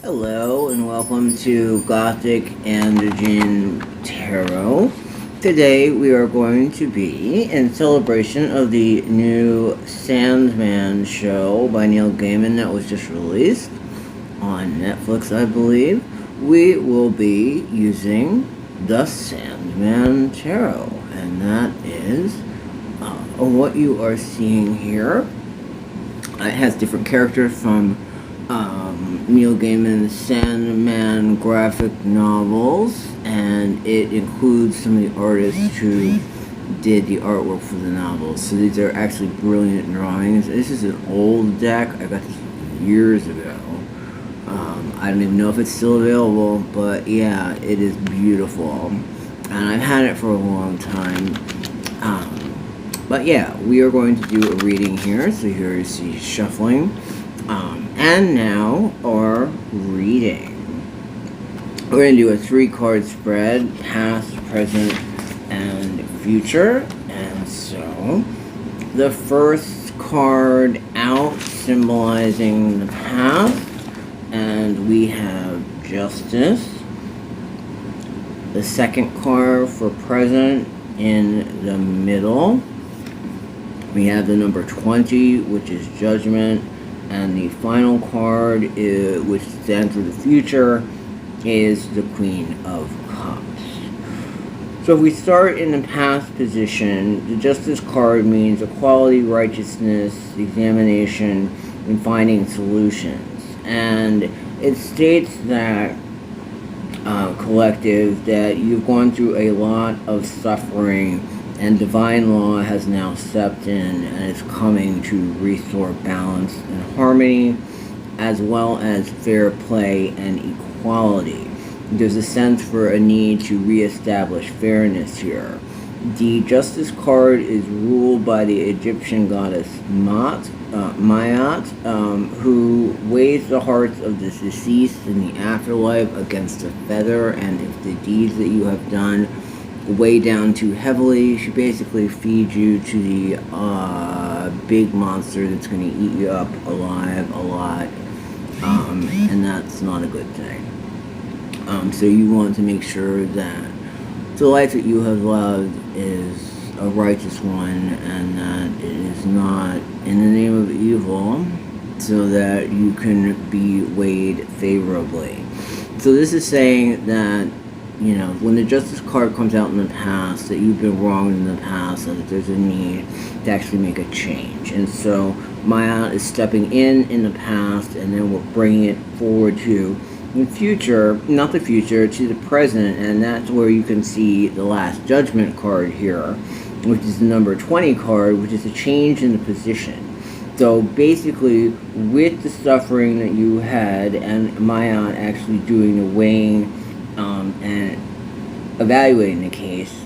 Hello and welcome to Gothic Androgyn Tarot. Today we are going to be in celebration of the new Sandman show by Neil Gaiman that was just released on Netflix, I believe. We will be using the Sandman Tarot, and that is what you are seeing here. It has different characters from Neil Gaiman's Sandman graphic novels, and it includes some of the artists who did the artwork for the novels. So these are actually brilliant drawings. This is an old deck. I got this years ago. I don't even know if it's still available, but yeah, it is beautiful. And I've had it for a long time. But yeah, we are going to do a reading here. So here's the shuffling. And now our reading. We're going to do a 3-card spread, past, present, and future. And so, the first card out symbolizing the past, and we have Justice. The second card for present in the middle. We have the number 20, which is Judgment. And the final card, which stands for the future, is the Queen of Cups. So if we start in the past position, the Justice card means equality, righteousness, examination, and finding solutions. And it states that, collective, that you've gone through a lot of suffering, and divine law has now stepped in and is coming to restore balance and harmony, as well as fair play and equality. There's a sense for a need to reestablish fairness here. The Justice card is ruled by the Egyptian goddess Mayat, who weighs the hearts of the deceased in the afterlife against a feather, and if the deeds that you have done weigh down too heavily, she basically feeds you to the big monster that's going to eat you up alive a lot, and that's not a good thing. So you want to make sure that the life that you have loved is a righteous one, and that it is not in the name of evil, so that you can be weighed favorably. So this is saying that, you know, when the Justice card comes out in the past, that you've been wronged in the past, and that there's a need to actually make a change. And so Maya is stepping in the past, and then we're bringing it forward to the future, not the future, to the present, and that's where you can see the last Judgment card here, which is the number 20 card, which is a change in the position. So basically, with the suffering that you had, and Maya actually doing the weighing and evaluating the case,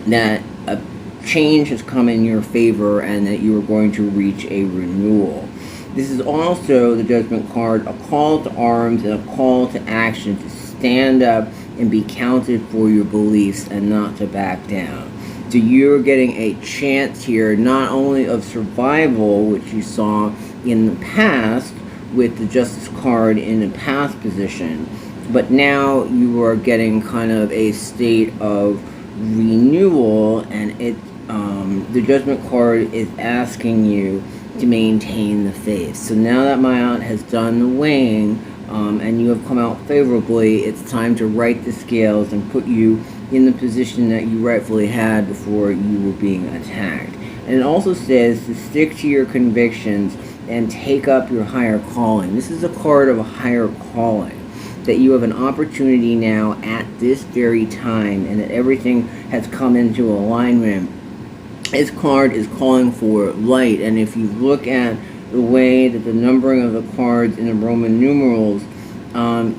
that a change has come in your favor and that you are going to reach a renewal. This is also, the Judgment card, a call to arms and a call to action to stand up and be counted for your beliefs and not to back down. So you're getting a chance here not only of survival, which you saw in the past with the Justice card in the past position, but now you are getting kind of a state of renewal, and the Judgment card is asking you to maintain the faith. So now that Maya has done the weighing, and you have come out favorably, it's time to right the scales and put you in the position that you rightfully had before you were being attacked. And it also says to stick to your convictions and take up your higher calling. This is a card of a higher calling, that you have an opportunity now at this very time, and that everything has come into alignment. This card is calling for light, and if you look at the way that the numbering of the cards in the Roman numerals,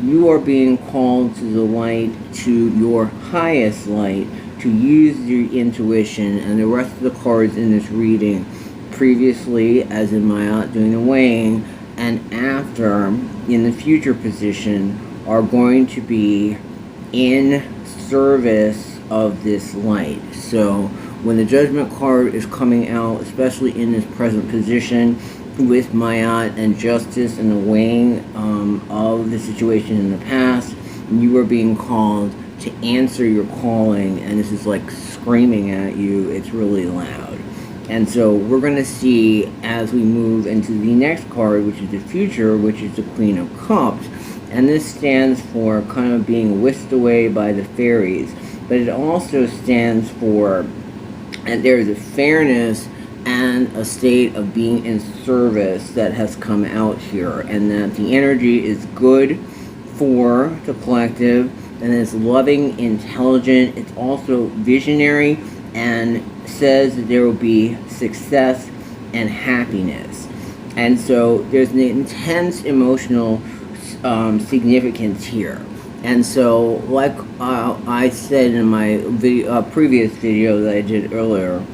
you are being called to the light, to your highest light, to use your intuition. And the rest of the cards in this reading, previously, as in Maya doing the weighing, and after, in the future position, are going to be in service of this light. So when the Judgment card is coming out, especially in this present position, with Mayat and Justice and the weighing of the situation in the past, you are being called to answer your calling, and this is like screaming at you. It's really loud. And so we're going to see as we move into the next card, which is the future, which is the Queen of Cups. And this stands for kind of being whisked away by the fairies. But it also stands for, and there's a fairness and a state of being in service that has come out here. And that the energy is good for the collective. And it's loving, intelligent. It's also visionary and says that there will be success and happiness. And so there's an intense emotional significance here. And so, like I said in my previous video that I did earlier,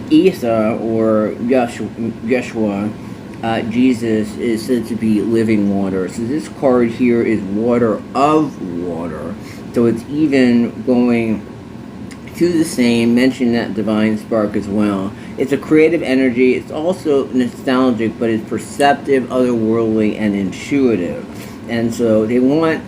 Isa or Yeshua, Jesus, is said to be living water. So this card here is water of water. So it's even going to the same, mention that divine spark as well. It's a creative energy. It's also nostalgic, but it's perceptive, otherworldly, and intuitive. And so they want,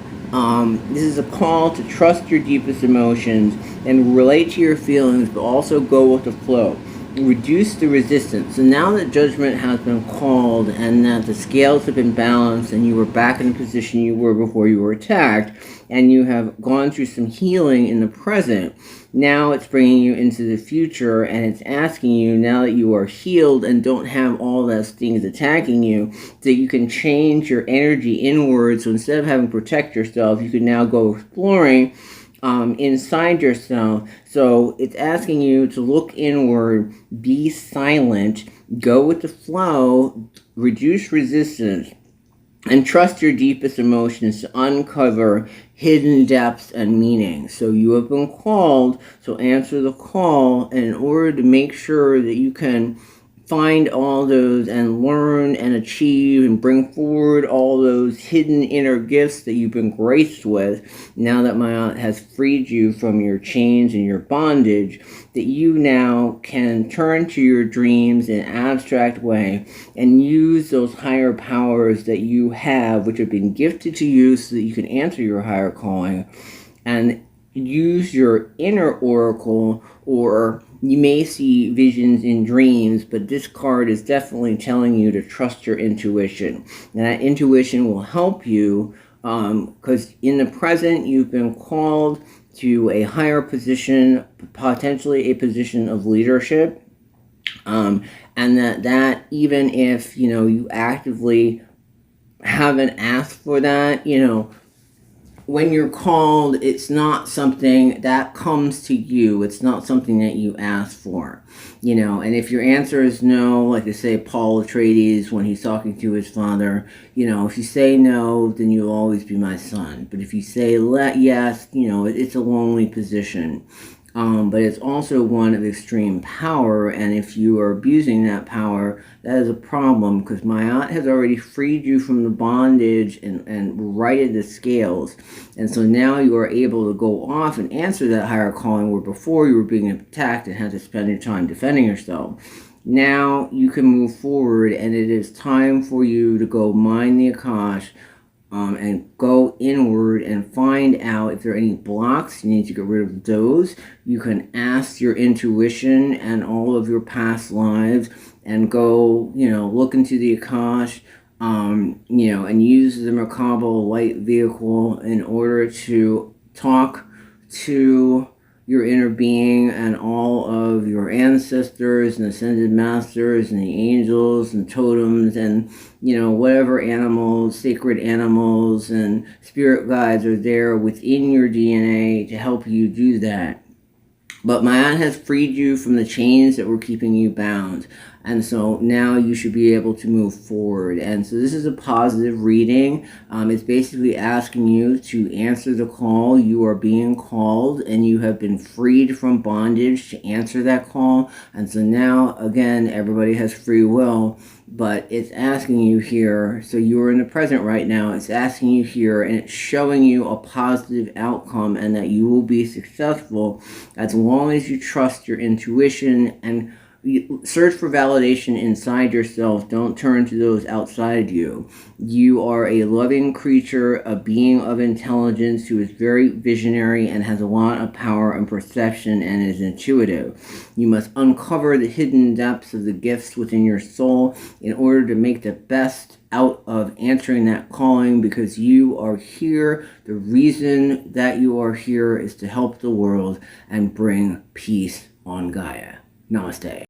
this is a call to trust your deepest emotions and relate to your feelings, but also go with the flow. Reduce the resistance. So now that judgment has been called and that the scales have been balanced and you were back in the position you were before you were attacked, and you have gone through some healing in the present, now it's bringing you into the future, and it's asking you, now that you are healed and don't have all those things attacking you, that you can change your energy inward. So instead of having to protect yourself, you can now go exploring inside yourself. So it's asking you to look inward, be silent, go with the flow, reduce resistance, and trust your deepest emotions to uncover hidden depths and meaning. So you have been called, so answer the call, and in order to make sure that you can find all those and learn and achieve and bring forward all those hidden inner gifts that you've been graced with, now that Ma'at has freed you from your chains and your bondage, that you now can turn to your dreams in an abstract way and use those higher powers that you have, which have been gifted to you so that you can answer your higher calling, and use your inner oracle, or you may see visions in dreams, but this card is definitely telling you to trust your intuition. And that intuition will help you because in the present you've been called to a higher position, potentially a position of leadership, and that even if you actively haven't asked for that, when you're called, it's not something that comes to you. It's not something that you ask for, and if your answer is no, like they say Paul Atreides when he's talking to his father, if you say no, then you'll always be my son. But if you say yes, it's a lonely position. But it's also one of extreme power, and if you are abusing that power, that is a problem, because Ma'at has already freed you from the bondage and righted the scales, and so now you are able to go off and answer that higher calling, where before you were being attacked and had to spend your time defending yourself. Now you can move forward, and it is time for you to go mine the Akash, and go inward and find out if there are any blocks. You need to get rid of those. You can ask your intuition and all of your past lives and go, look into the Akash, and use the Merkaba light vehicle in order to talk to your inner being and all of your ancestors and ascended masters and the angels and totems and whatever animals, sacred animals and spirit guides are there within your DNA to help you do that. But Ma'at has freed you from the chains that were keeping you bound. And so now you should be able to move forward. And so this is a positive reading. It's basically asking you to answer the call. You are being called and you have been freed from bondage to answer that call. And so now, again, everybody has free will. But it's asking you here, so you're in the present right now, it's asking you here, and it's showing you a positive outcome and that you will be successful as long as you trust your intuition and Search for validation inside yourself. Don't turn to those outside you. You are a loving creature, a being of intelligence who is very visionary and has a lot of power and perception and is intuitive. You must uncover the hidden depths of the gifts within your soul in order to make the best out of answering that calling, because you are here. The reason that you are here is to help the world and bring peace on Gaia. Namaste.